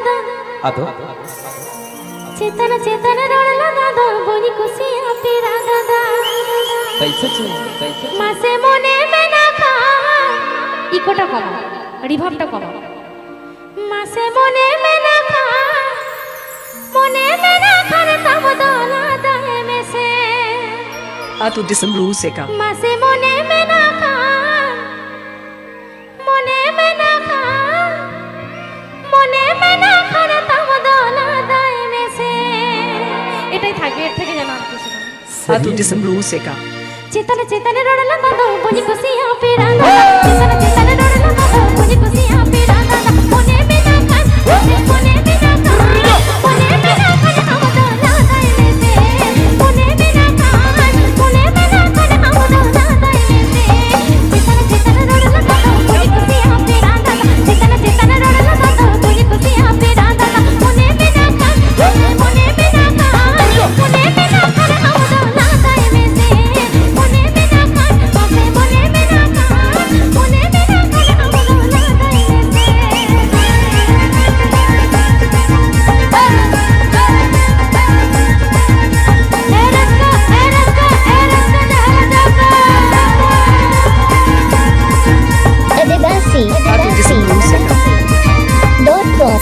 दादा ಅದು चेतन चेतन रोडला दादा बोनी कुसिया पेरा दादा तैसे मासे मोने में ना खा इकोटा कमा रिभाबटा कमा मासे मोने में ना खा मोने में ना खा तब दोला दाए में से Atau disemblusika. मासे मोने में ना खा मोने में ना खा मोने में ना खा तब दोला दाए में से এটাই থাকবে এর থেকে জানা আর কিছু না Atau disemblusika. चेतन चेतन रोडला दादा बोनी कुसिया पेरा दादा चेतन चेतन रोडला दादा बोनी कुसिया पेरा दादा मोने में ना खा मोने में ना खा मोने में ना खा हम दोला दाए में से मोने में ना खा मोने में ना खा हम दोला दाए में से चेतन चेतन रोडला दादा बोनी कुसिया पेरा दादा चेतन चेतन रोडला दादा बोनी कुसिया पेरा दादा मोने में ना खा मोने में ना खा मोने में ना खा हम दोला दाए में से मोने में ना खा बाबे मोने में ना खा मोने में ना खा हम दोला दाए में से Edebasi Atau disemblusika. .com